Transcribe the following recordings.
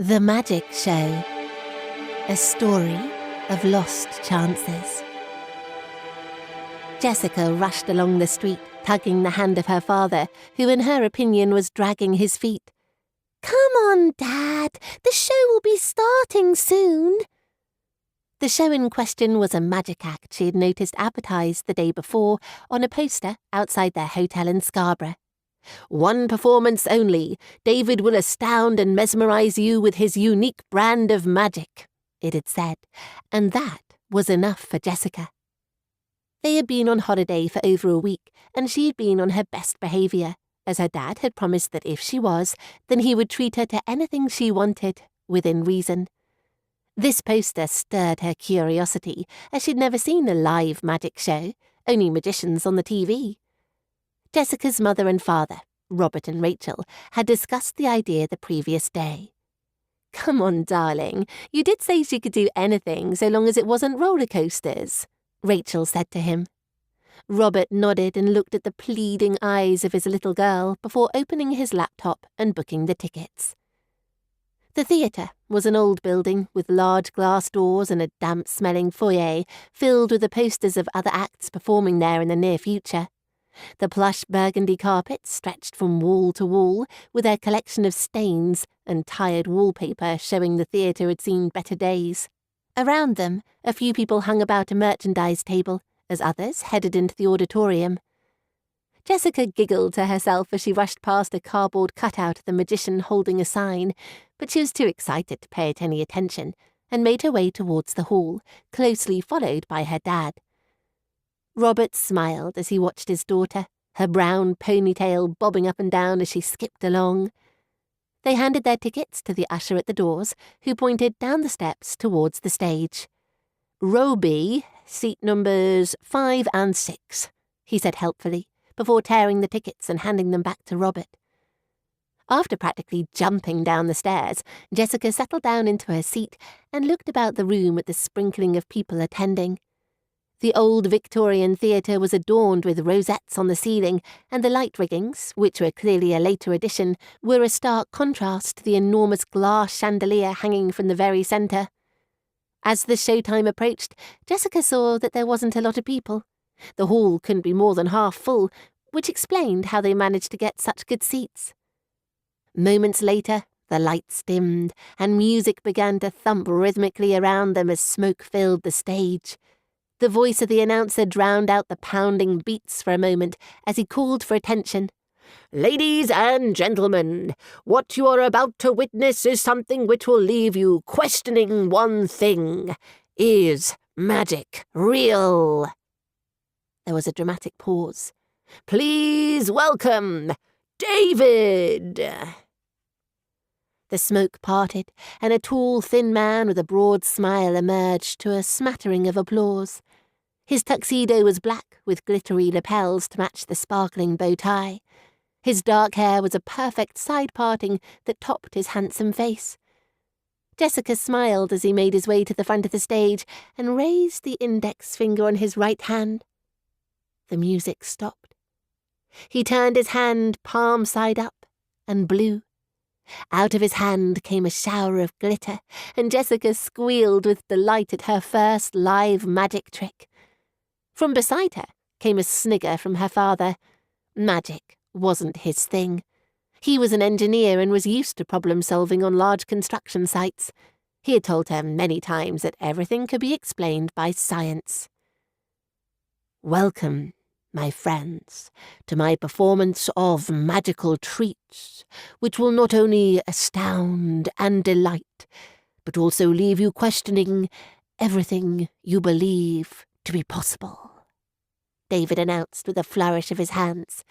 The Magic Show. A story of lost chances. Jessica rushed along the street, tugging the hand of her father, who in her opinion was dragging his feet. "Come on, Dad, the show will be starting soon." The show in question was a magic act she had noticed advertised the day before on a poster outside their hotel in Scarborough. "One performance only. David will astound and mesmerize you with his unique brand of magic," it had said, and that was enough for Jessica. They had been on holiday for over a week, and she had been on her best behaviour, as her dad had promised that if she was, then he would treat her to anything she wanted, within reason. This poster stirred her curiosity, as she'd never seen a live magic show, only magicians on the TV. Jessica's mother and father, Robert and Rachel, had discussed the idea the previous day. "Come on, darling, you did say she could do anything so long as it wasn't roller coasters," Rachel said to him. Robert nodded and looked at the pleading eyes of his little girl before opening his laptop and booking the tickets. The theatre was an old building with large glass doors and a damp-smelling foyer filled with the posters of other acts performing there in the near future. The plush burgundy carpets stretched from wall to wall with their collection of stains and tired wallpaper showing the theatre had seen better days. Around them, a few people hung about a merchandise table, as others headed into the auditorium. Jessica giggled to herself as she rushed past a cardboard cutout of the magician holding a sign, but she was too excited to pay it any attention and made her way towards the hall, closely followed by her dad. Robert smiled as he watched his daughter, her brown ponytail bobbing up and down as she skipped along. They handed their tickets to the usher at the doors, who pointed down the steps towards the stage. "Row B, seat numbers 5 and 6, he said helpfully, before tearing the tickets and handing them back to Robert. After practically jumping down the stairs, Jessica settled down into her seat and looked about the room at the sprinkling of people attending. The old Victorian theatre was adorned with rosettes on the ceiling, and the light riggings, which were clearly a later addition, were a stark contrast to the enormous glass chandelier hanging from the very centre. As the showtime approached, Jessica saw that there wasn't a lot of people. The hall couldn't be more than half full, which explained how they managed to get such good seats. Moments later, the lights dimmed, and music began to thump rhythmically around them as smoke filled the stage. The voice of the announcer drowned out the pounding beats for a moment as he called for attention. "Ladies and gentlemen, what you are about to witness is something which will leave you questioning one thing. Is magic real?" There was a dramatic pause. "Please welcome David!" The smoke parted, and a tall, thin man with a broad smile emerged to a smattering of applause. His tuxedo was black, with glittery lapels to match the sparkling bow tie. His dark hair was a perfect side parting that topped his handsome face. Jessica smiled as he made his way to the front of the stage and raised the index finger on his right hand. The music stopped. He turned his hand palm side up and blew. Out of his hand came a shower of glitter, and Jessica squealed with delight at her first live magic trick. From beside her came a snigger from her father. Magic wasn't his thing. He was an engineer and was used to problem-solving on large construction sites. He had told her many times that everything could be explained by science. "Welcome, my friends, to my performance of magical treats, which will not only astound and delight, but also leave you questioning everything you believe to be possible," David announced with a flourish of his hands.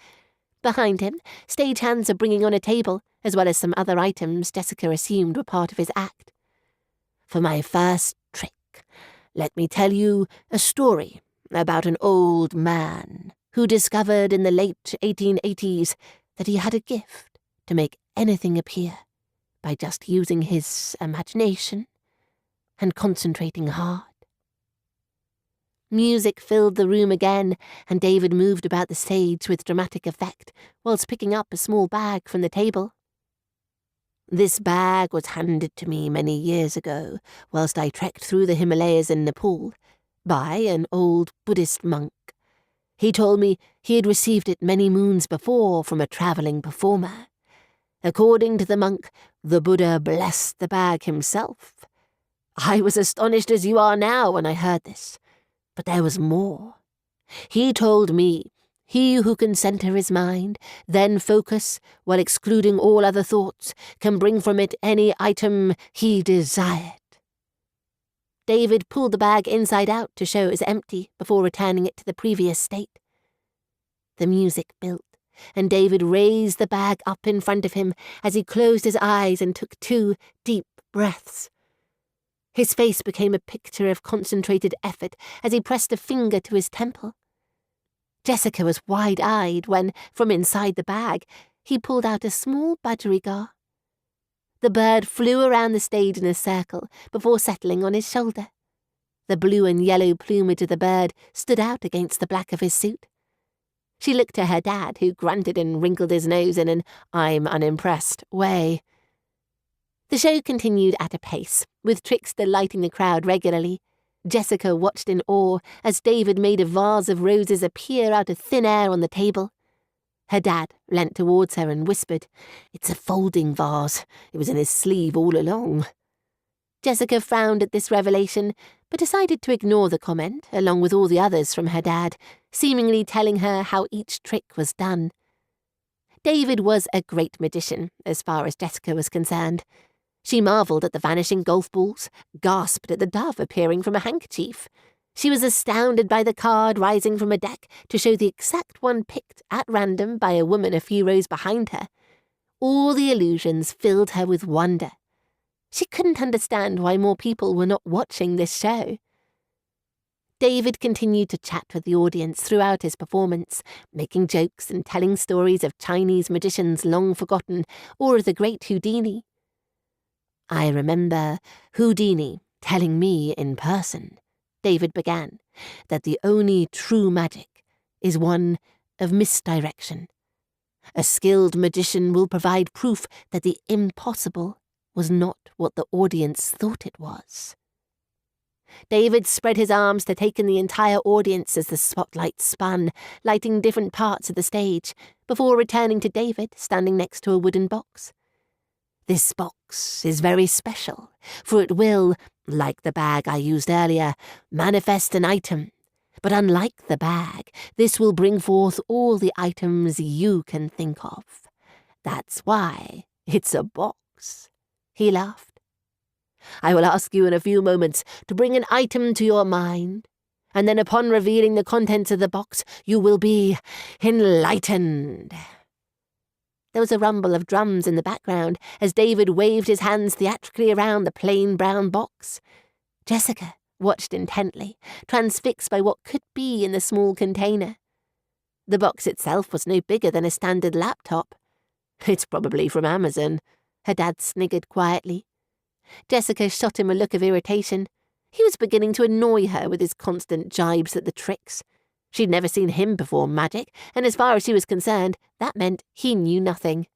Behind him, stagehands were bringing on a table, as well as some other items Jessica assumed were part of his act. "For my first trick, let me tell you a story about an old man who discovered in the late 1880s that he had a gift to make anything appear by just using his imagination and concentrating hard." Music filled the room again, and David moved about the stage with dramatic effect, whilst picking up a small bag from the table. This bag was handed to me many years ago, whilst I trekked through the Himalayas in Nepal, by an old Buddhist monk. He told me he had received it many moons before from a travelling performer. According to the monk, the Buddha blessed the bag himself. I was astonished as you are now when I heard this, but there was more. He told me, he who can centre his mind, then focus, while excluding all other thoughts, can bring from it any item he desired. David pulled the bag inside out to show it was empty before returning it to the previous state. The music built, and David raised the bag up in front of him as he closed his eyes and took 2 deep breaths. His face became a picture of concentrated effort as he pressed a finger to his temple. Jessica was wide-eyed when, from inside the bag, he pulled out a small budgerigar. The bird flew around the stage in a circle before settling on his shoulder. The blue and yellow plumage of the bird stood out against the black of his suit. She looked at her dad, who grunted and wrinkled his nose in an "I'm unimpressed" way. The show continued at a pace, with Trix delighting the crowd regularly. Jessica watched in awe as David made a vase of roses appear out of thin air on the table. Her dad leant towards her and whispered, "It's a folding vase. It was in his sleeve all along." Jessica frowned at this revelation, but decided to ignore the comment, along with all the others from her dad, seemingly telling her how each trick was done. David was a great magician, as far as Jessica was concerned. She marvelled at the vanishing golf balls, gasped at the dove appearing from a handkerchief. She was astounded by the card rising from a deck to show the exact one picked at random by a woman a few rows behind her. All the illusions filled her with wonder. She couldn't understand why more people were not watching this show. David continued to chat with the audience throughout his performance, making jokes and telling stories of Chinese magicians long forgotten or of the great Houdini. "I remember Houdini telling me in person," David began, "that the only true magic is one of misdirection. A skilled magician will provide proof that the impossible was not what the audience thought it was." David spread his arms to take in the entire audience as the spotlight spun, lighting different parts of the stage, before returning to David standing next to a wooden box. "This box is very special, for it will, like the bag I used earlier, manifest an item. But unlike the bag, this will bring forth all the items you can think of. That's why it's a box." He laughed. "I will ask you in a few moments to bring an item to your mind, and then upon revealing the contents of the box, you will be enlightened." There was a rumble of drums in the background as David waved his hands theatrically around the plain brown box. Jessica watched intently, transfixed by what could be in the small container. The box itself was no bigger than a standard laptop. "It's probably from Amazon," her dad sniggered quietly. Jessica shot him a look of irritation. He was beginning to annoy her with his constant jibes at the tricks. She'd never seen him perform magic, and as far as she was concerned, that meant he knew nothing.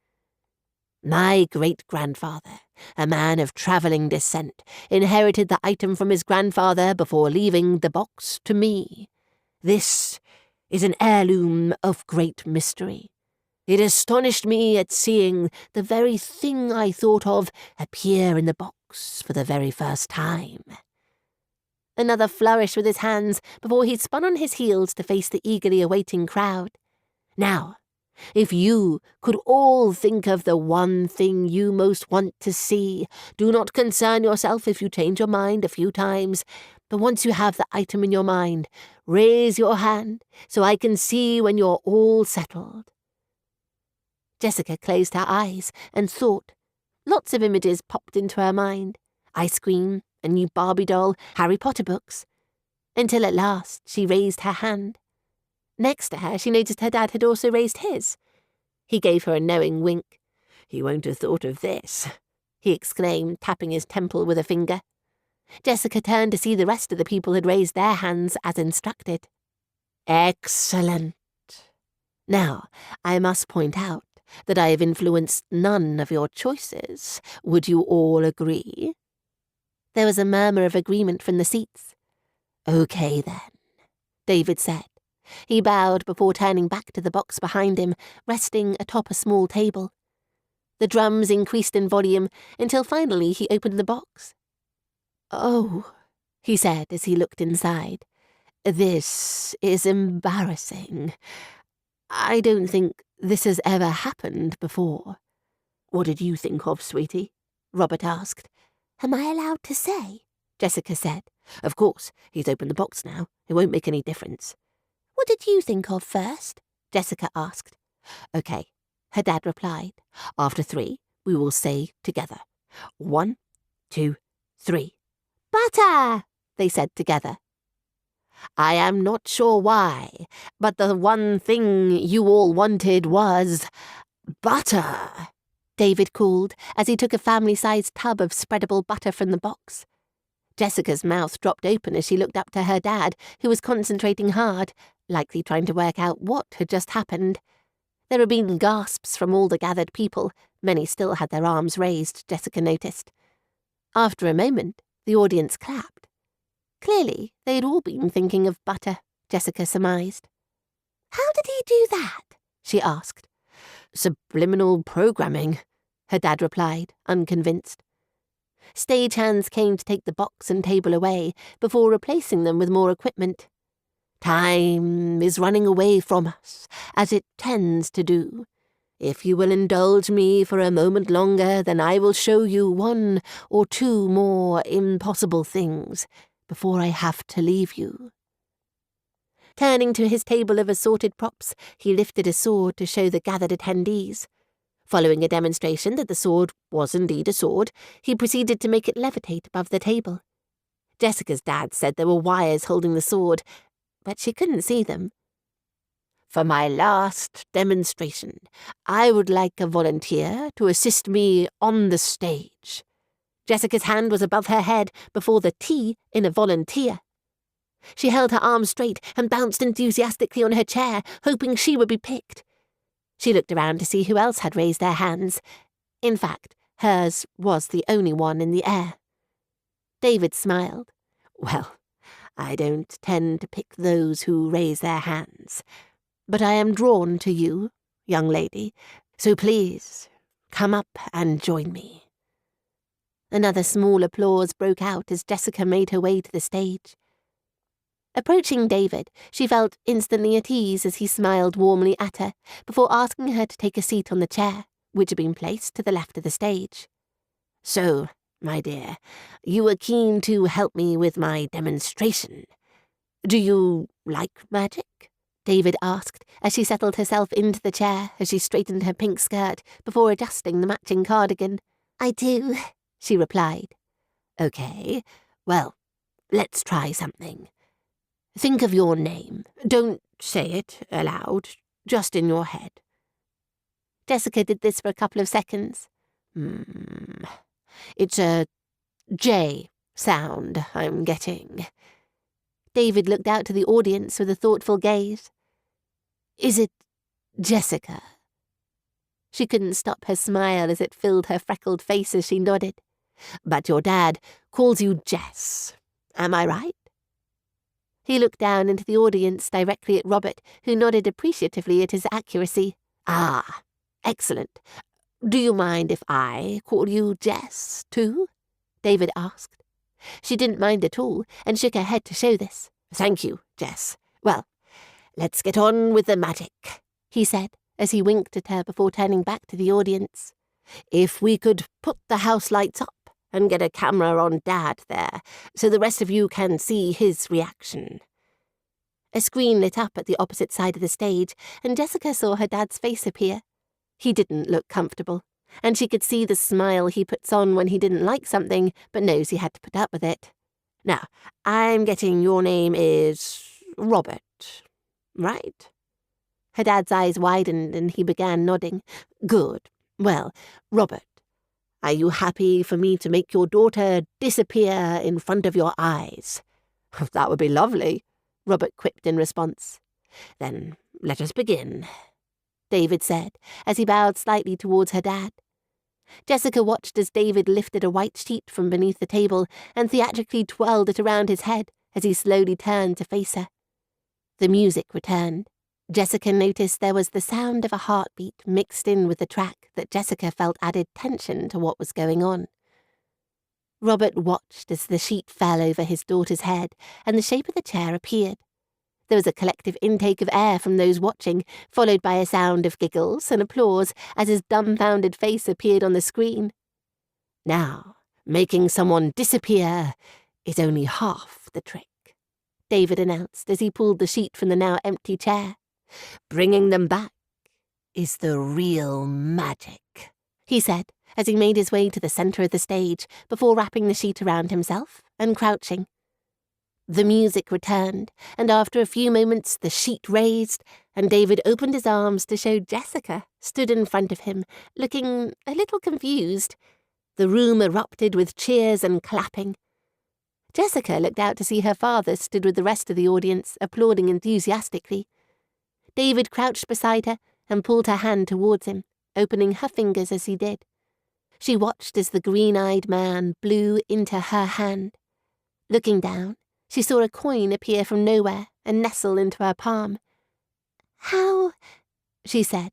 "My great-grandfather, a man of travelling descent, inherited the item from his grandfather before leaving the box to me. This is an heirloom of great mystery. It astonished me at seeing the very thing I thought of appear in the box for the very first time." Another flourish with his hands before he spun on his heels to face the eagerly awaiting crowd. "Now, if you could all think of the one thing you most want to see, do not concern yourself if you change your mind a few times, but once you have the item in your mind, raise your hand so I can see when you're all settled." Jessica closed her eyes and thought. Lots of images popped into her mind. Ice cream, a new Barbie doll, Harry Potter books. Until at last she raised her hand. Next to her she noticed her dad had also raised his. He gave her a knowing wink. "He won't have thought of this," he exclaimed, tapping his temple with a finger. Jessica turned to see the rest of the people had raised their hands as instructed. "Excellent. Now, I must point out that I have influenced none of your choices. Would you all agree?" There was a murmur of agreement from the seats. "Okay, then," David said. He bowed before turning back to the box behind him, resting atop a small table. The drums increased in volume until finally he opened the box. "Oh," he said as he looked inside. "This is embarrassing. I don't think this has ever happened before." "What did you think of, sweetie?" Robert asked. "Am I allowed to say?" Jessica said. "Of course, he's opened the box now. It won't make any difference." "What did you think of first?" Jessica asked. "Okay," her dad replied. "After 3, we will say together. 1, 2, 3. Butter, they said together. "I am not sure why, but the one thing you all wanted was butter," David called as he took a family-sized tub of spreadable butter from the box. Jessica's mouth dropped open as she looked up to her dad, who was concentrating hard, likely trying to work out what had just happened. There had been gasps from all the gathered people. Many still had their arms raised, Jessica noticed. After a moment, the audience clapped. Clearly, they had all been thinking of butter, Jessica surmised. "How did he do that?" she asked. "Subliminal programming," her dad replied, unconvinced. Stagehands came to take the box and table away before replacing them with more equipment. "Time is running away from us, as it tends to do. If you will indulge me for a moment longer, then I will show you 1 or 2 more impossible things before I have to leave you." Turning to his table of assorted props, he lifted a sword to show the gathered attendees. Following a demonstration that the sword was indeed a sword, he proceeded to make it levitate above the table. Jessica's dad said there were wires holding the sword, but she couldn't see them. "For my last demonstration, I would like a volunteer to assist me on the stage." Jessica's hand was above her head before the T in a volunteer. She held her arms straight and bounced enthusiastically on her chair, hoping she would be picked. She looked around to see who else had raised their hands. In fact, hers was the only one in the air. David smiled. "Well, I don't tend to pick those who raise their hands. But I am drawn to you, young lady, so please, come up and join me." Another small applause broke out as Jessica made her way to the stage. Approaching David, she felt instantly at ease as he smiled warmly at her, before asking her to take a seat on the chair, which had been placed to the left of the stage. "So, my dear, you were keen to help me with my demonstration. Do you like magic?" David asked, as she settled herself into the chair as she straightened her pink skirt before adjusting the matching cardigan. "I do," she replied. "Okay, well, let's try something. Think of your name. Don't say it aloud, just in your head." Jessica did this for a couple of seconds. It's a J sound I'm getting." David looked out to the audience with a thoughtful gaze. "Is it Jessica?" She couldn't stop her smile as it filled her freckled face as she nodded. "But your dad calls you Jess. Am I right?" He looked down into the audience directly at Robert, who nodded appreciatively at his accuracy. "Ah, excellent. Do you mind if I call you Jess, too?" David asked. She didn't mind at all, and shook her head to show this. "Thank you, Jess. Well, let's get on with the magic," he said, as he winked at her before turning back to the audience. "If we could put the house lights up and get a camera on Dad there, so the rest of you can see his reaction." A screen lit up at the opposite side of the stage, and Jessica saw her dad's face appear. He didn't look comfortable, and she could see the smile he puts on when he didn't like something, but knows he had to put up with it. "Now, I'm getting your name is Robert, right?" Her dad's eyes widened, and he began nodding. "Good. Well, Robert, are you happy for me to make your daughter disappear in front of your eyes?" "That would be lovely," Robert quipped in response. "Then let us begin." David said, as he bowed slightly towards her dad. Jessica watched as David lifted a white sheet from beneath the table and theatrically twirled it around his head as he slowly turned to face her. The music returned. Jessica noticed there was the sound of a heartbeat mixed in with the track that Jessica felt added tension to what was going on. Robert watched as the sheet fell over his daughter's head and the shape of the chair appeared. There was a collective intake of air from those watching, followed by a sound of giggles and applause as his dumbfounded face appeared on the screen. Now, making someone disappear is only half the trick, David announced as he pulled the sheet from the now empty chair. Bringing them back is the real magic, he said as he made his way to the center of the stage before wrapping the sheet around himself and crouching. The music returned, and after a few moments the sheet raised, and David opened his arms to show Jessica stood in front of him, looking a little confused. The room erupted with cheers and clapping. Jessica looked out to see her father stood with the rest of the audience, applauding enthusiastically. David crouched beside her and pulled her hand towards him, opening her fingers as he did. She watched as the green-eyed man blew into her hand. Looking down, she saw a coin appear from nowhere and nestle into her palm. "How?" she said.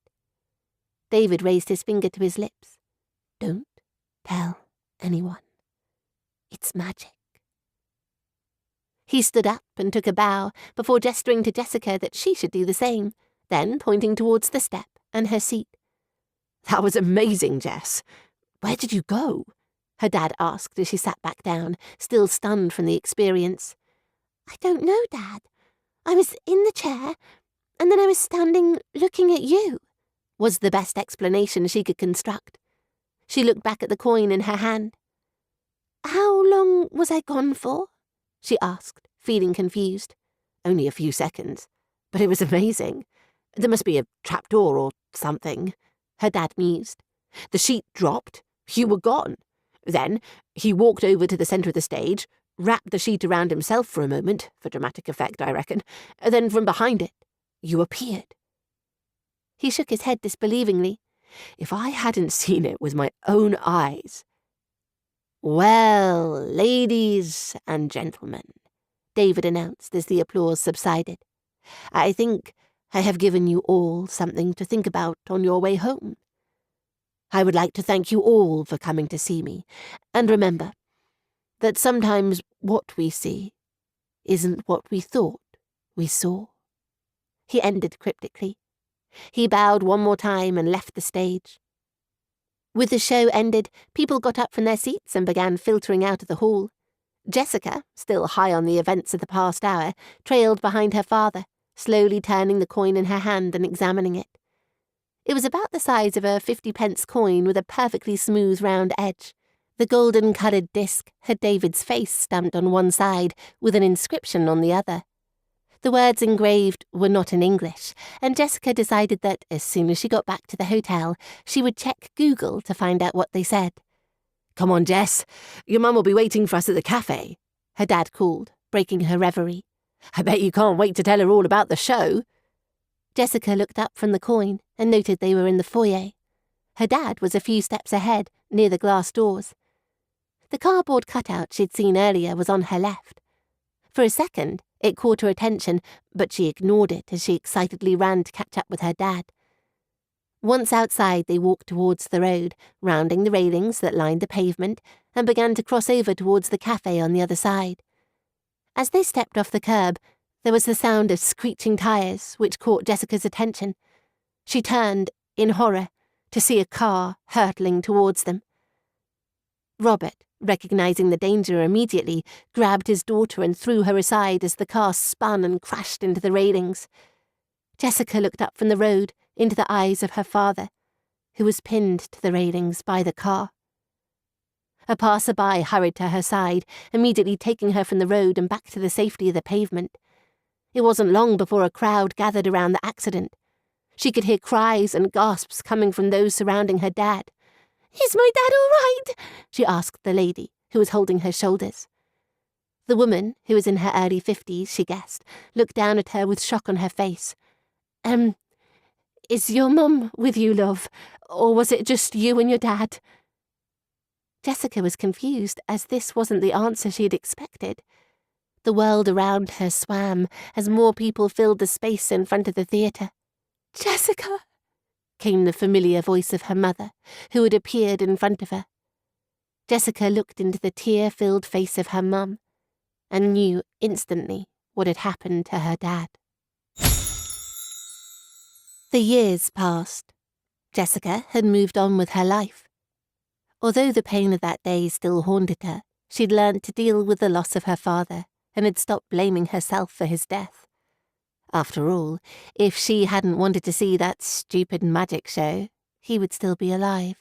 David raised his finger to his lips. "Don't tell anyone. It's magic." He stood up and took a bow before gesturing to Jessica that she should do the same, then pointing towards the step and her seat. "That was amazing, Jess. Where did you go?" her dad asked as she sat back down, still stunned from the experience. "I don't know, Dad. I was in the chair, and then I was standing looking at you," was the best explanation she could construct. She looked back at the coin in her hand. "How long was I gone for?" she asked, feeling confused. "Only a few seconds, but it was amazing. There must be a trapdoor or something," her dad mused. "The sheet dropped. You were gone. Then he walked over to the center of the stage, wrapped the sheet around himself for a moment, for dramatic effect, I reckon. Then from behind it, you appeared." He shook his head disbelievingly. "If I hadn't seen it with my own eyes." "Well, ladies and gentlemen," David announced as the applause subsided, "I think I have given you all something to think about on your way home. I would like to thank you all for coming to see me, and remember that sometimes what we see isn't what we thought we saw." He ended cryptically. He bowed one more time and left the stage. With the show ended, people got up from their seats and began filtering out of the hall. Jessica, still high on the events of the past hour, trailed behind her father, slowly turning the coin in her hand and examining it. It was about the size of a 50-pence coin with a perfectly smooth round edge. The golden-coloured disc had David's face stamped on one side with an inscription on the other. The words engraved were not in English, and Jessica decided that as soon as she got back to the hotel, she would check Google to find out what they said. "Come on, Jess. Your mum will be waiting for us at the cafe," her dad called, breaking her reverie. "I bet you can't wait to tell her all about the show." Jessica looked up from the coin and noted they were in the foyer. Her dad was a few steps ahead, near the glass doors. The cardboard cutout she'd seen earlier was on her left. For a second, it caught her attention, but she ignored it as she excitedly ran to catch up with her dad. Once outside, they walked towards the road, rounding the railings that lined the pavement, and began to cross over towards the cafe on the other side. As they stepped off the curb, there was the sound of screeching tires, which caught Jessica's attention. She turned, in horror, to see a car hurtling towards them. Robert, recognizing the danger immediately, grabbed his daughter and threw her aside as the car spun and crashed into the railings. Jessica looked up from the road into the eyes of her father, who was pinned to the railings by the car. A passer-by hurried to her side, immediately taking her from the road and back to the safety of the pavement. It wasn't long before a crowd gathered around the accident. She could hear cries and gasps coming from those surrounding her dad. "Is my dad all right?" she asked the lady, who was holding her shoulders. The woman, who was in her early 50s, she guessed, looked down at her with shock on her face. Is your mum with you, love? Or was it just you and your dad? Jessica was confused, as this wasn't the answer she had expected. The world around her swam as more people filled the space in front of the theatre. "Jessica!" came the familiar voice of her mother, who had appeared in front of her. Jessica looked into the tear-filled face of her mum and knew instantly what had happened to her dad. The years passed. Jessica had moved on with her life. Although the pain of that day still haunted her, she'd learned to deal with the loss of her father and had stopped blaming herself for his death. After all, if she hadn't wanted to see that stupid magic show, he would still be alive.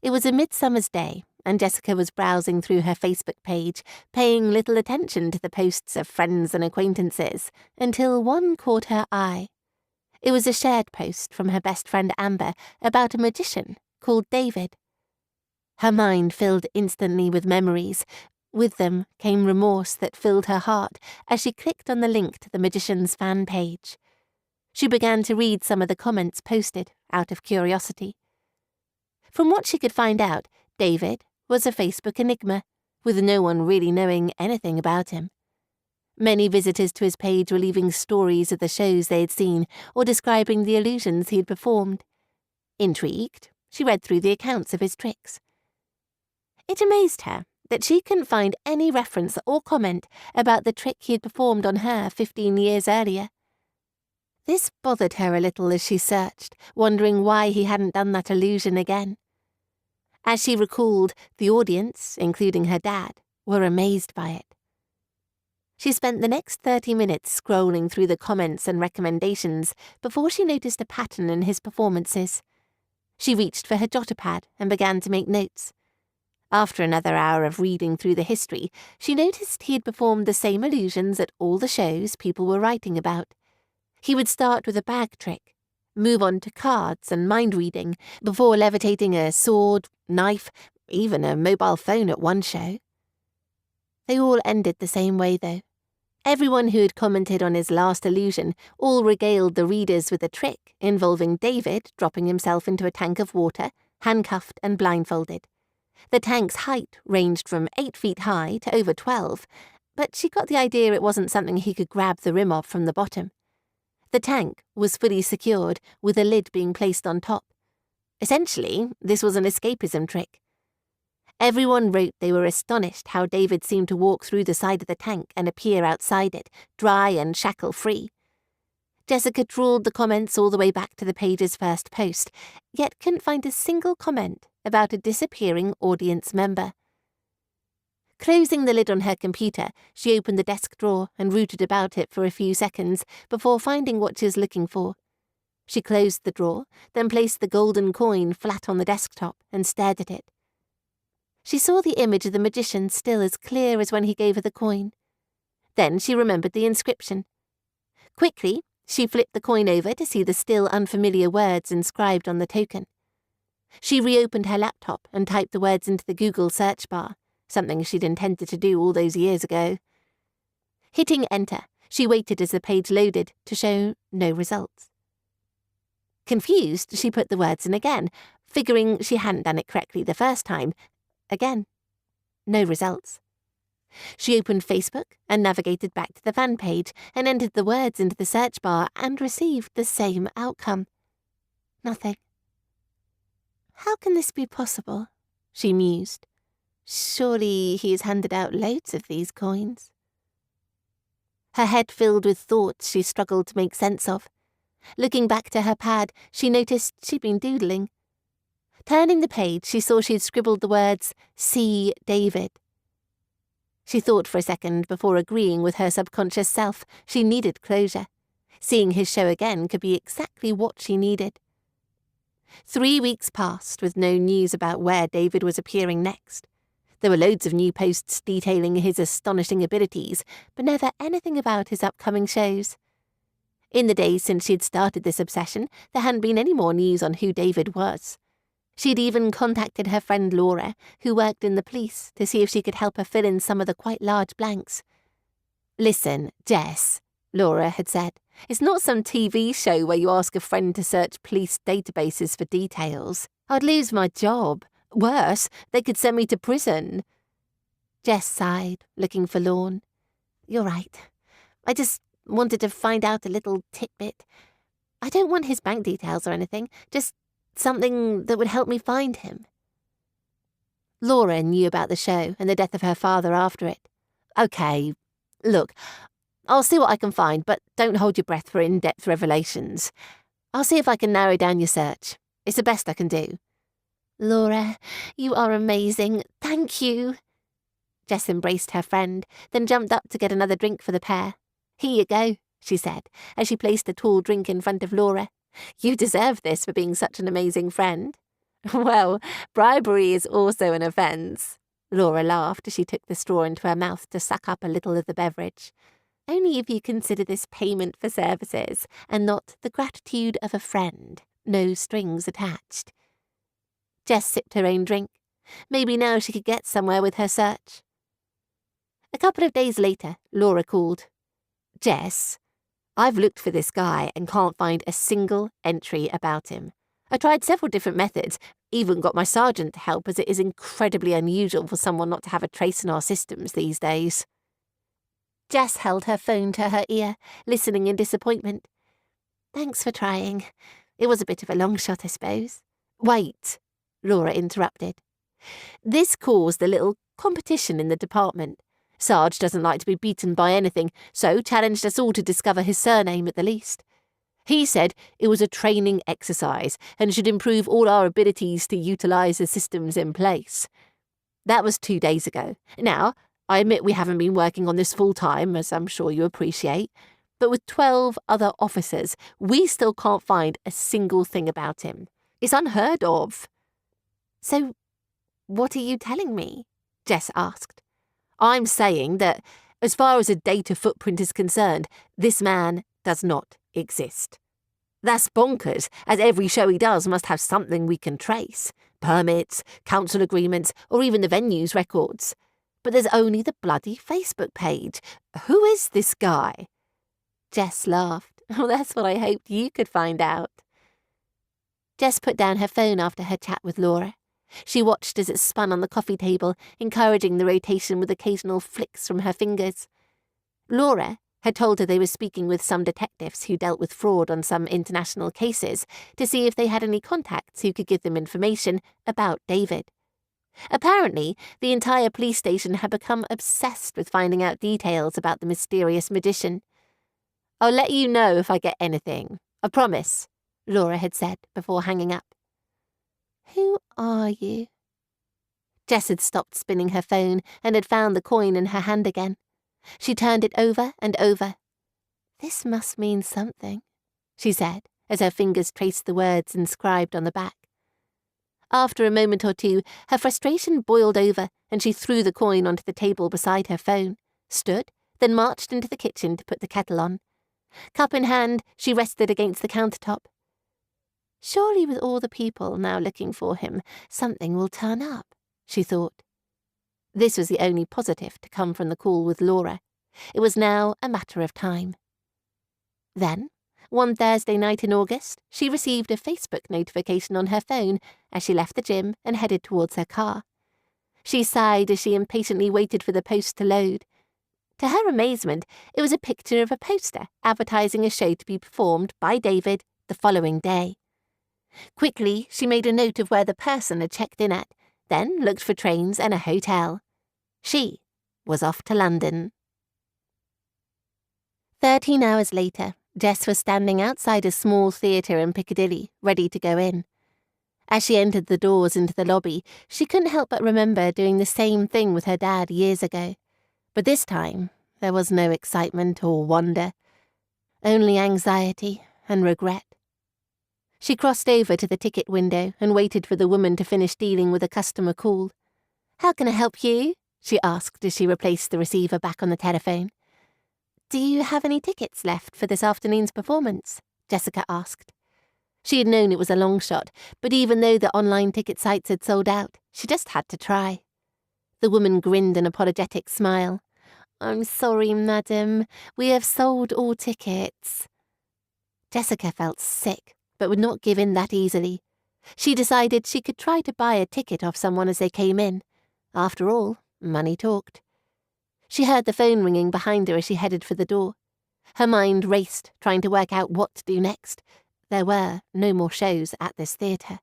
It was a midsummer's day, and Jessica was browsing through her Facebook page, paying little attention to the posts of friends and acquaintances, until one caught her eye. It was a shared post from her best friend Amber about a magician called David. Her mind filled instantly with memories. With them came remorse that filled her heart as she clicked on the link to the magician's fan page. She began to read some of the comments posted out of curiosity. From what she could find out, David was a Facebook enigma, with no one really knowing anything about him. Many visitors to his page were leaving stories of the shows they had seen or describing the illusions he had performed. Intrigued, she read through the accounts of his tricks. It amazed her that she couldn't find any reference or comment about the trick he had performed on her 15 years earlier. This bothered her a little as she searched, wondering why he hadn't done that illusion again. As she recalled, the audience, including her dad, were amazed by it. She spent the next 30 minutes scrolling through the comments and recommendations before she noticed a pattern in his performances. She reached for her jotter pad and began to make notes. After another hour of reading through the history, she noticed he had performed the same illusions at all the shows people were writing about. He would start with a bag trick, move on to cards and mind-reading, before levitating a sword, knife, even a mobile phone at one show. They all ended the same way, though. Everyone who had commented on his last illusion all regaled the readers with a trick involving David dropping himself into a tank of water, handcuffed and blindfolded. The tank's height ranged from 8 feet high to over 12, but she got the idea it wasn't something he could grab the rim of from the bottom. The tank was fully secured, with a lid being placed on top. Essentially, this was an escapism trick. Everyone wrote they were astonished how David seemed to walk through the side of the tank and appear outside it, dry and shackle-free. Jessica trawled the comments all the way back to the page's first post, yet couldn't find a single comment about a disappearing audience member. Closing the lid on her computer, she opened the desk drawer and rooted about it for a few seconds before finding what she was looking for. She closed the drawer, then placed the golden coin flat on the desktop and stared at it. She saw the image of the magician still as clear as when he gave her the coin. Then she remembered the inscription. Quickly, she flipped the coin over to see the still unfamiliar words inscribed on the token. She reopened her laptop and typed the words into the Google search bar, something she'd intended to do all those years ago. Hitting enter, she waited as the page loaded to show no results. Confused, she put the words in again, figuring she hadn't done it correctly the first time. Again, no results. She opened Facebook and navigated back to the fan page and entered the words into the search bar and received the same outcome. Nothing. How can this be possible? She mused. Surely he has handed out loads of these coins. Her head filled with thoughts she struggled to make sense of. Looking back to her pad, she noticed she'd been doodling. Turning the page, she saw she had scribbled the words, "See David." She thought for a second before agreeing with her subconscious self she needed closure. Seeing his show again could be exactly what she needed. 3 weeks passed with no news about where David was appearing next. There were loads of new posts detailing his astonishing abilities, but never anything about his upcoming shows. In the days since she'd started this obsession, there hadn't been any more news on who David was. She'd even contacted her friend Laura, who worked in the police, to see if she could help her fill in some of the quite large blanks. "Listen, Jess," Laura had said, It's not some TV show where you ask a friend to search police databases for details. I'd lose my job. Worse, they could send me to prison. Jess sighed, looking forlorn. You're right. I just wanted to find out a little tidbit. I don't want his bank details or anything, just something that would help me find him. Laura knew about the show and the death of her father after it. Okay, look, I'll see what I can find, but don't hold your breath for in-depth revelations. I'll see if I can narrow down your search. It's the best I can do. Laura, you are amazing. Thank you. Jess embraced her friend, then jumped up to get another drink for the pair. Here you go, she said, as she placed a tall drink in front of Laura. You deserve this for being such an amazing friend. Well, bribery is also an offence. Laura laughed as she took the straw into her mouth to suck up a little of the beverage. Only if you consider this payment for services, and not the gratitude of a friend, no strings attached. Jess sipped her own drink. Maybe now she could get somewhere with her search. A couple of days later, Laura called. Jess, I've looked for this guy and can't find a single entry about him. I tried several different methods, even got my sergeant to help, as it is incredibly unusual for someone not to have a trace in our systems these days. Jess held her phone to her ear, listening in disappointment. Thanks for trying. It was a bit of a long shot, I suppose. Wait, Laura interrupted. This caused a little competition in the department. Sarge doesn't like to be beaten by anything, so challenged us all to discover his surname at the least. He said it was a training exercise and should improve all our abilities to utilise the systems in place. That was 2 days ago. Now, I admit we haven't been working on this full-time, as I'm sure you appreciate, but with 12 other officers, we still can't find a single thing about him. It's unheard of. So, what are you telling me? Jess asked. I'm saying that, as far as a data footprint is concerned, this man does not exist. That's bonkers, as every show he does must have something we can trace. Permits, council agreements, or even the venue's records. But there's only the bloody Facebook page. Who is this guy? Jess laughed. Oh, that's what I hoped you could find out. Jess put down her phone after her chat with Laura. She watched as it spun on the coffee table, encouraging the rotation with occasional flicks from her fingers. Laura had told her they were speaking with some detectives who dealt with fraud on some international cases to see if they had any contacts who could give them information about David. Apparently, the entire police station had become obsessed with finding out details about the mysterious magician. I'll let you know if I get anything. I promise, Laura had said before hanging up. Who are you? Jess had stopped spinning her phone and had found the coin in her hand again. She turned it over and over. This must mean something, she said, as her fingers traced the words inscribed on the back. After a moment or two, her frustration boiled over and she threw the coin onto the table beside her phone, stood, then marched into the kitchen to put the kettle on. Cup in hand, she rested against the countertop. Surely with all the people now looking for him, something will turn up, she thought. This was the only positive to come from the call with Laura. It was now a matter of time. Then, one Thursday night in August, she received a Facebook notification on her phone as she left the gym and headed towards her car. She sighed as she impatiently waited for the post to load. To her amazement, it was a picture of a poster advertising a show to be performed by David the following day. Quickly, she made a note of where the person had checked in at, then looked for trains and a hotel. She was off to London. 13 hours later, Jess was standing outside a small theatre in Piccadilly, ready to go in. As she entered the doors into the lobby, she couldn't help but remember doing the same thing with her dad years ago. But this time, there was no excitement or wonder, only anxiety and regret. She crossed over to the ticket window and waited for the woman to finish dealing with a customer call. How can I help you? She asked as she replaced the receiver back on the telephone. Do you have any tickets left for this afternoon's performance? Jessica asked. She had known it was a long shot, but even though the online ticket sites had sold out, she just had to try. The woman grinned an apologetic smile. I'm sorry, madam. We have sold all tickets. Jessica felt sick, but would not give in that easily. She decided she could try to buy a ticket off someone as they came in. After all, money talked. She heard the phone ringing behind her as she headed for the door. Her mind raced, trying to work out what to do next. There were no more shows at this theatre.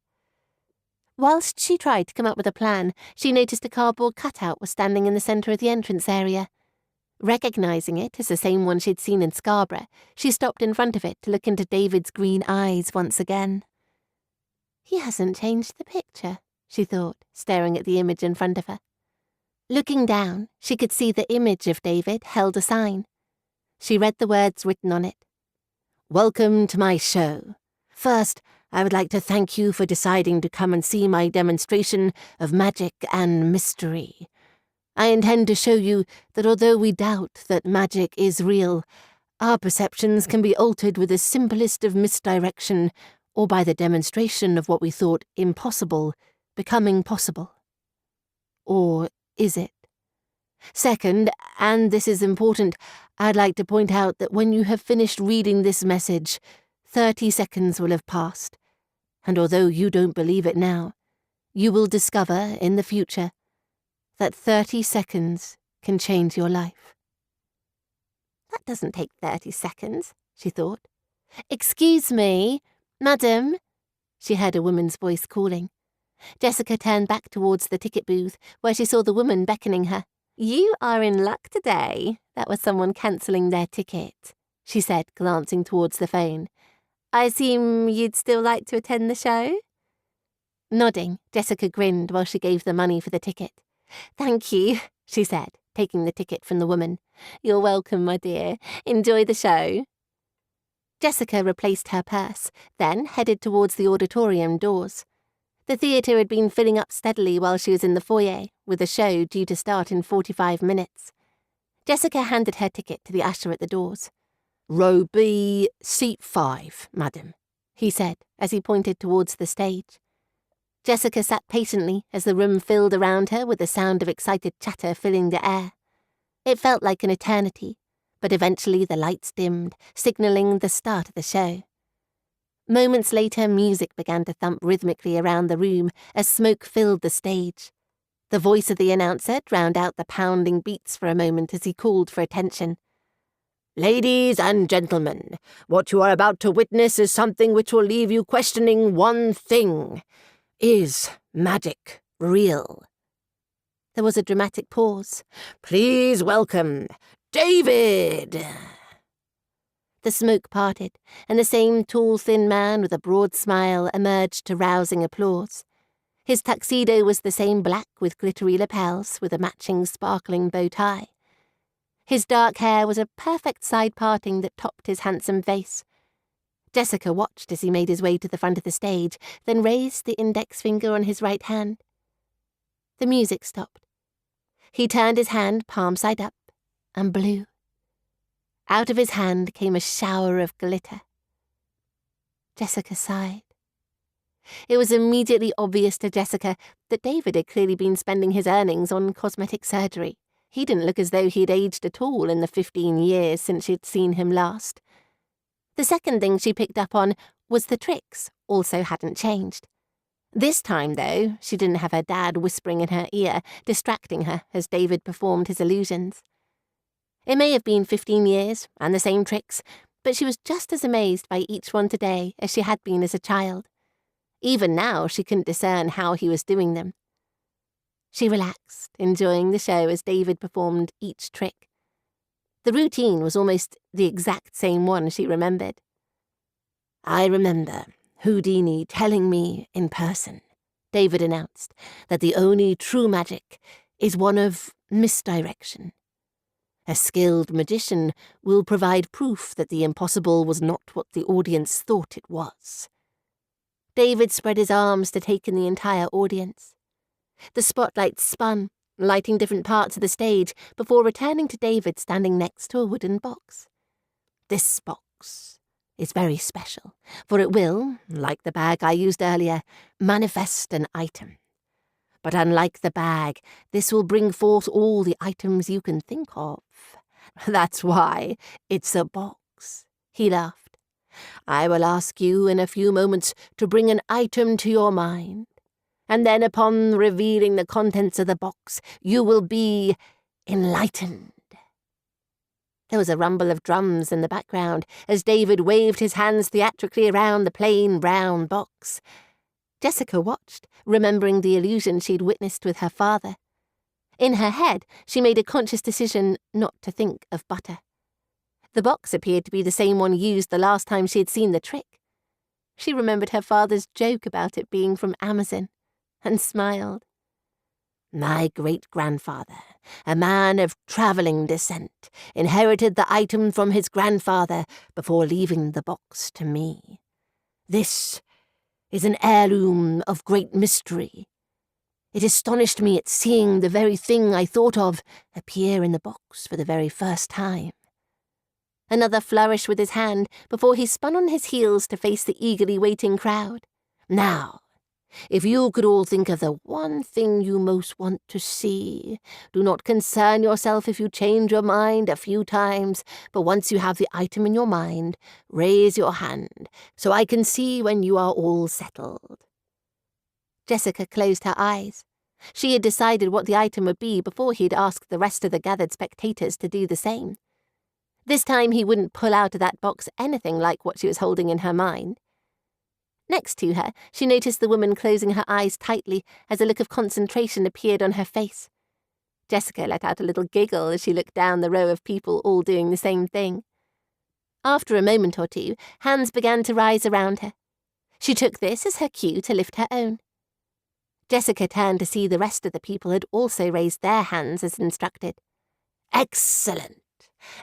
Whilst she tried to come up with a plan, she noticed a cardboard cutout was standing in the centre of the entrance area. Recognising it as the same one she'd seen in Scarborough, she stopped in front of it to look into David's green eyes once again. He hasn't changed the picture, she thought, staring at the image in front of her. Looking down, she could see the image of David held a sign. She read the words written on it. "Welcome to my show. First, I would like to thank you for deciding to come and see my demonstration of magic and mystery. I intend to show you that although we doubt that magic is real, our perceptions can be altered with the simplest of misdirection or by the demonstration of what we thought impossible becoming possible. Or is it? Second, and this is important, I'd like to point out that when you have finished reading this message, 30 seconds will have passed, and although you don't believe it now, you will discover in the future that 30 seconds can change your life." That doesn't take 30 seconds, she thought. "Excuse me, madam," she heard a woman's voice calling. Jessica turned back towards the ticket booth, where she saw the woman beckoning her. "You are in luck today. That was someone cancelling their ticket," she said, glancing towards the phone. "I assume you'd still like to attend the show?" Nodding, Jessica grinned while she gave the money for the ticket. "Thank you," she said, taking the ticket from the woman. "You're welcome, my dear. Enjoy the show." Jessica replaced her purse, then headed towards the auditorium doors. The theatre had been filling up steadily while she was in the foyer, with the show due to start in 45 minutes. Jessica handed her ticket to the usher at the doors. "Row B, seat 5, madam," he said as he pointed towards the stage. Jessica sat patiently as the room filled around her with the sound of excited chatter filling the air. It felt like an eternity, but eventually the lights dimmed, signalling the start of the show. Moments later, music began to thump rhythmically around the room as smoke filled the stage. The voice of the announcer drowned out the pounding beats for a moment as he called for attention. "Ladies and gentlemen, what you are about to witness is something which will leave you questioning one thing. Is magic real?" There was a dramatic pause. "Please welcome David!" The smoke parted, and the same tall, thin man with a broad smile emerged to rousing applause. His tuxedo was the same black with glittery lapels with a matching sparkling bow tie. His dark hair was a perfect side parting that topped his handsome face. Jessica watched as he made his way to the front of the stage, then raised the index finger on his right hand. The music stopped. He turned his hand palm side up and blew. Out of his hand came a shower of glitter. Jessica sighed. It was immediately obvious to Jessica that David had clearly been spending his earnings on cosmetic surgery. He didn't look as though he'd aged at all in the 15 years since she'd seen him last. The second thing she picked up on was the tricks also hadn't changed. This time, though, she didn't have her dad whispering in her ear, distracting her as David performed his illusions. It may have been 15 years and the same tricks, but she was just as amazed by each one today as she had been as a child. Even now, she couldn't discern how he was doing them. She relaxed, enjoying the show as David performed each trick. The routine was almost the exact same one she remembered. "I remember Houdini telling me in person," David announced, "that the only true magic is one of misdirection. A skilled magician will provide proof that the impossible was not what the audience thought it was." David spread his arms to take in the entire audience. The spotlight spun, lighting different parts of the stage before returning to David standing next to a wooden box. "This box is very special, for it will, like the bag I used earlier, manifest an item. But unlike the bag, this will bring forth all the items you can think of. That's why it's a box," he laughed. I will ask you in a few moments to bring an item to your mind, and then upon revealing the contents of the box, you will be enlightened." There was a rumble of drums in the background as David waved his hands theatrically around the plain brown box. Jessica watched, remembering the illusion she'd witnessed with her father. In her head, she made a conscious decision not to think of butter. The box appeared to be the same one used the last time she had seen the trick. She remembered her father's joke about it being from Amazon, and smiled. "My great-grandfather, a man of travelling descent, inherited the item from his grandfather before leaving the box to me. This is an heirloom of great mystery. It astonished me at seeing the very thing I thought of appear in the box for the very first time." Another flourish with his hand before he spun on his heels to face the eagerly waiting crowd. "Now, if you could all think of the one thing you most want to see, do not concern yourself if you change your mind a few times, but once you have the item in your mind, raise your hand so I can see when you are all settled." Jessica closed her eyes. She had decided what the item would be before he'd asked the rest of the gathered spectators to do the same. This time he wouldn't pull out of that box anything like what she was holding in her mind. Next to her, she noticed the woman closing her eyes tightly as a look of concentration appeared on her face. Jessica let out a little giggle as she looked down the row of people all doing the same thing. After a moment or two, hands began to rise around her. She took this as her cue to lift her own. Jessica turned to see the rest of the people had also raised their hands as instructed. "Excellent!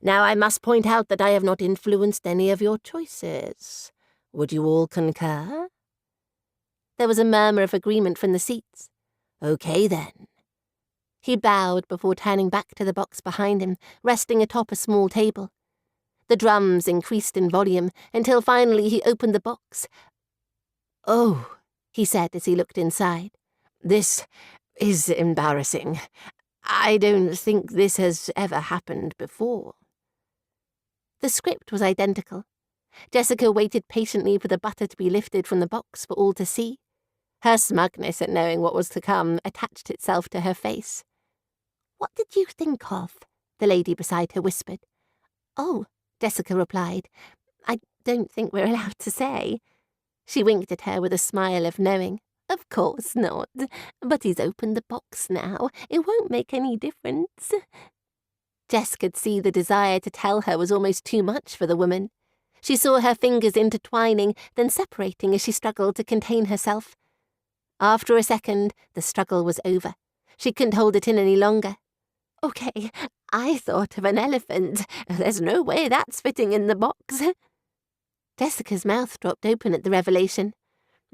Now I must point out that I have not influenced any of your choices. Would you all concur?" There was a murmur of agreement from the seats. "Okay then." He bowed before turning back to the box behind him, resting atop a small table. The drums increased in volume until finally he opened the box. "Oh," he said as he looked inside. "This is embarrassing. I don't think this has ever happened before." The script was identical. Jessica waited patiently for the butter to be lifted from the box for all to see. Her smugness at knowing what was to come attached itself to her face. "What did you think of?" the lady beside her whispered. "Oh," Jessica replied, "I don't think we're allowed to say." She winked at her with a smile of knowing. "Of course not. But he's opened the box now. It won't make any difference." Jess could see the desire to tell her was almost too much for the woman. She saw her fingers intertwining, then separating as she struggled to contain herself. After a second, the struggle was over. She couldn't hold it in any longer. "Okay, I thought of an elephant. There's no way that's fitting in the box." Jessica's mouth dropped open at the revelation.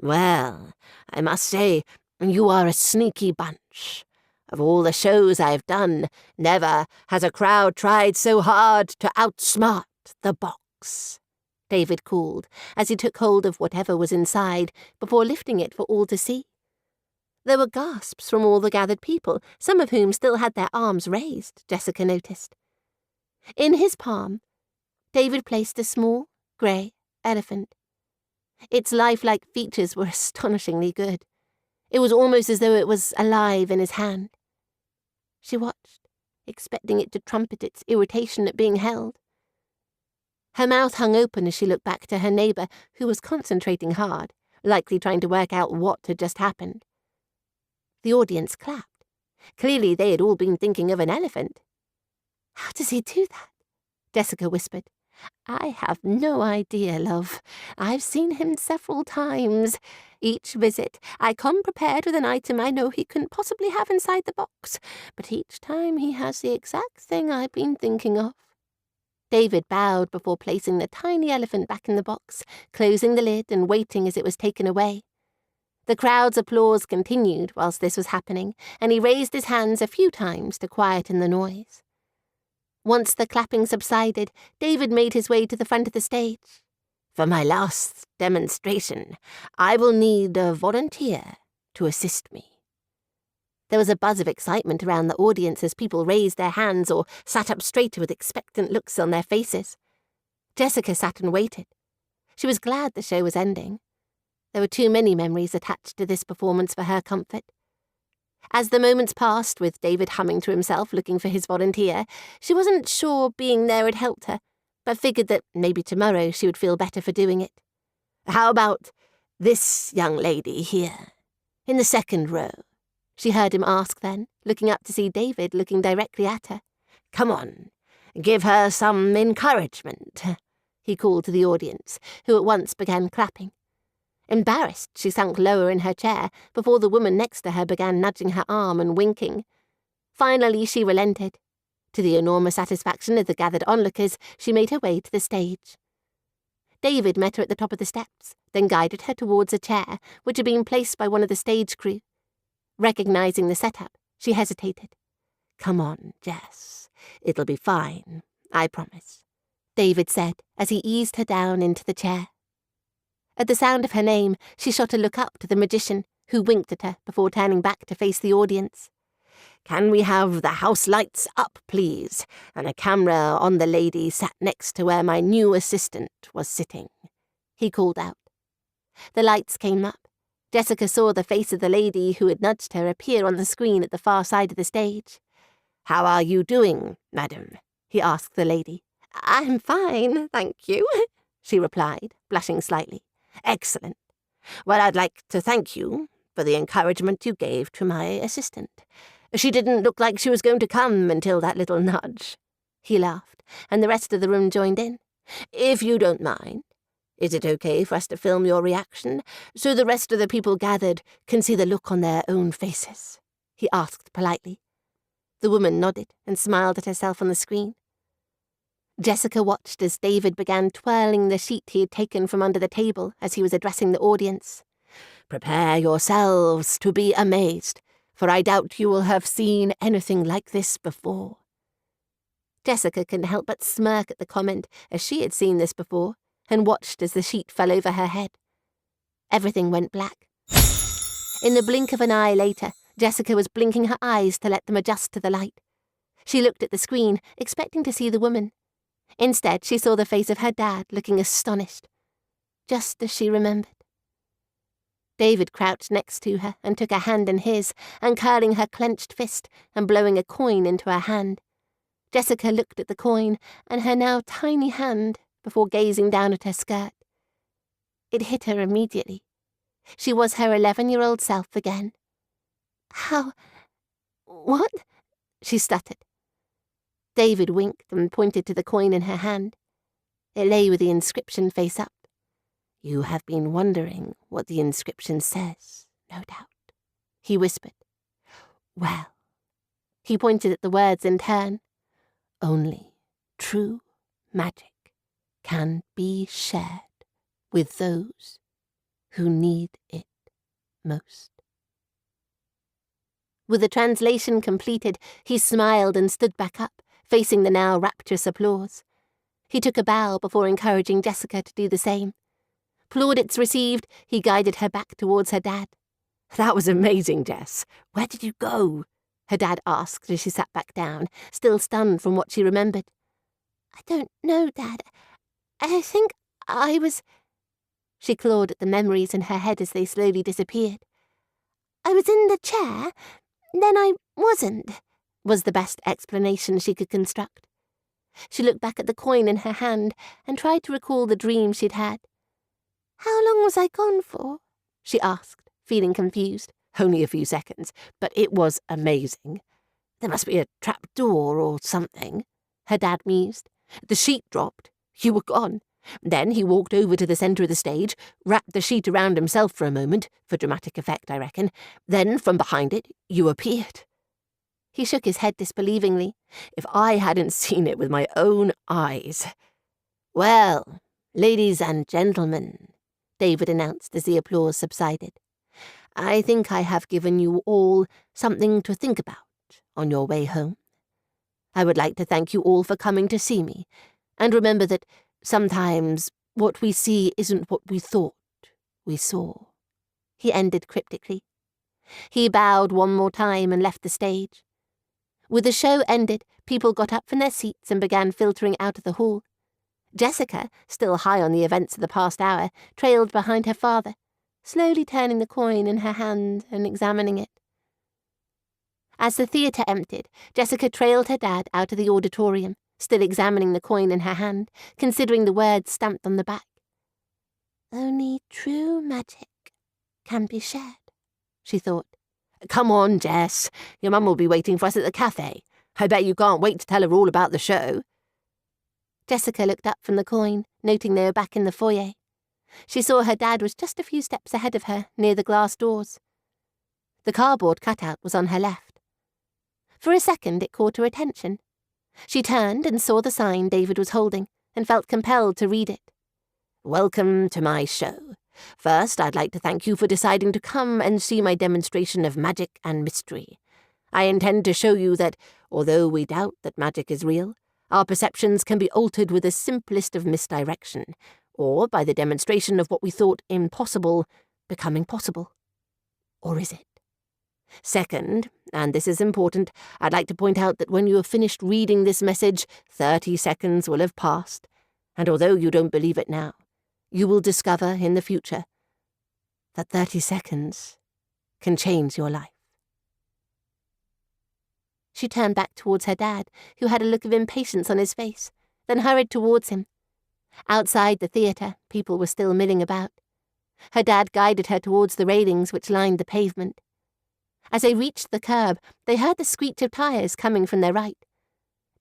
"Well, I must say, you are a sneaky bunch. Of all the shows I've done, never has a crowd tried so hard to outsmart the box," David called, as he took hold of whatever was inside before lifting it for all to see. There were gasps from all the gathered people, some of whom still had their arms raised, Jessica noticed. In his palm, David placed a small, grey elephant. Its lifelike features were astonishingly good. It was almost as though it was alive in his hand. She watched, expecting it to trumpet its irritation at being held. Her mouth hung open as she looked back to her neighbour, who was concentrating hard, likely trying to work out what had just happened. The audience clapped. Clearly they had all been thinking of an elephant. "How does he do that?" Jessica whispered. "I have no idea, love. I've seen him several times. Each visit, I come prepared with an item I know he couldn't possibly have inside the box, but each time he has the exact thing I've been thinking of." David bowed before placing the tiny elephant back in the box, closing the lid and waiting as it was taken away. The crowd's applause continued whilst this was happening, and he raised his hands a few times to quieten the noise. Once the clapping subsided, David made his way to the front of the stage. "For my last demonstration, I will need a volunteer to assist me." There was a buzz of excitement around the audience as people raised their hands or sat up straighter with expectant looks on their faces. Jessica sat and waited. She was glad the show was ending. There were too many memories attached to this performance for her comfort. As the moments passed, with David humming to himself looking for his volunteer, she wasn't sure being there had helped her, but figured that maybe tomorrow she would feel better for doing it. "How about this young lady here, in the second row?" she heard him ask then, looking up to see David looking directly at her. "Come on, give her some encouragement," he called to the audience, who at once began clapping. Embarrassed, she sunk lower in her chair before the woman next to her began nudging her arm and winking. Finally, she relented. To the enormous satisfaction of the gathered onlookers, she made her way to the stage. David met her at the top of the steps, then guided her towards a chair, which had been placed by one of the stage crew. Recognizing the setup, she hesitated. "Come on, Jess. It'll be fine, I promise," David said as he eased her down into the chair. At the sound of her name, she shot a look up to the magician, who winked at her before turning back to face the audience. "Can we have the house lights up, please, and a camera on the lady sat next to where my new assistant was sitting?" he called out. The lights came up. Jessica saw the face of the lady who had nudged her appear on the screen at the far side of the stage. "How are you doing, madam?" he asked the lady. "I'm fine, thank you," she replied, blushing slightly. "Excellent. Well, I'd like to thank you for the encouragement you gave to my assistant. She didn't look like she was going to come until that little nudge." He laughed, and the rest of the room joined in. "If you don't mind, is it okay for us to film your reaction so the rest of the people gathered can see the look on their own faces?" he asked politely. The woman nodded and smiled at herself on the screen. Jessica watched as David began twirling the sheet he had taken from under the table as he was addressing the audience. "Prepare yourselves to be amazed, for I doubt you will have seen anything like this before." Jessica couldn't help but smirk at the comment, as she had seen this before, and watched as the sheet fell over her head. Everything went black. In the blink of an eye later, Jessica was blinking her eyes to let them adjust to the light. She looked at the screen, expecting to see the woman. Instead, she saw the face of her dad looking astonished, just as she remembered. David crouched next to her and took her hand in his, uncurling her clenched fist and blowing a coin into her hand. Jessica looked at the coin and her now tiny hand before gazing down at her skirt. It hit her immediately. She was her 11-year-old self again. "How? What?" she stuttered. David winked and pointed to the coin in her hand. It lay with the inscription face up. "You have been wondering what the inscription says, no doubt," he whispered. "Well," he pointed at the words in turn, "only true magic can be shared with those who need it most." With the translation completed, he smiled and stood back up, facing the now rapturous applause. He took a bow before encouraging Jessica to do the same. Plaudits received, he guided her back towards her dad. "That was amazing, Jess. Where did you go?" her dad asked as she sat back down, still stunned from what she remembered. "I don't know, Dad. I think I was—" She clawed at the memories in her head as they slowly disappeared. "I was in the chair, then I wasn't," was the best explanation she could construct. She looked back at the coin in her hand and tried to recall the dream she'd had. "How long was I gone for?" she asked, feeling confused. "Only a few seconds, but it was amazing. There must be a trap door or something," her dad mused. "The sheet dropped. You were gone. Then he walked over to the centre of the stage, wrapped the sheet around himself for a moment, for dramatic effect, I reckon. Then, from behind it, you appeared." He shook his head disbelievingly. "If I hadn't seen it with my own eyes." "Well, ladies and gentlemen," David announced as the applause subsided, "I think I have given you all something to think about on your way home. I would like to thank you all for coming to see me, and remember that sometimes what we see isn't what we thought we saw," he ended cryptically. He bowed one more time and left the stage. With the show ended, people got up from their seats and began filtering out of the hall. Jessica, still high on the events of the past hour, trailed behind her father, slowly turning the coin in her hand and examining it. As the theatre emptied, Jessica trailed her dad out of the auditorium, still examining the coin in her hand, considering the words stamped on the back. Only true magic can be shared, she thought. Come on, Jess. Your mum will be waiting for us at the cafe. I bet you can't wait to tell her all about the show. Jessica looked up from the coin, noting they were back in the foyer. She saw her dad was just a few steps ahead of her, near the glass doors. The cardboard cutout was on her left. For a second it caught her attention. She turned and saw the sign David was holding, and felt compelled to read it. Welcome to my show. First, I'd like to thank you for deciding to come and see my demonstration of magic and mystery. I intend to show you that, although we doubt that magic is real, our perceptions can be altered with the simplest of misdirection, or by the demonstration of what we thought impossible becoming possible. Or is it? Second, and this is important, I'd like to point out that when you have finished reading this message, 30 seconds will have passed, and although you don't believe it now, you will discover in the future that 30 seconds can change your life. She turned back towards her dad, who had a look of impatience on his face, then hurried towards him. Outside the theatre, people were still milling about. Her dad guided her towards the railings which lined the pavement. As they reached the curb, they heard the screech of tyres coming from their right.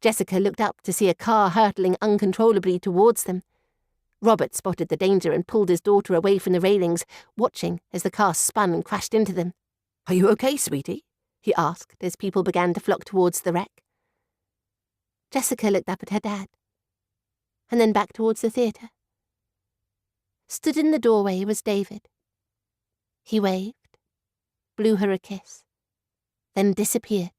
Jessica looked up to see a car hurtling uncontrollably towards them. Robert spotted the danger and pulled his daughter away from the railings, watching as the car spun and crashed into them. Are you okay, sweetie? He asked as people began to flock towards the wreck. Jessica looked up at her dad, and then back towards the theatre. Stood in the doorway was David. He waved, blew her a kiss, then disappeared.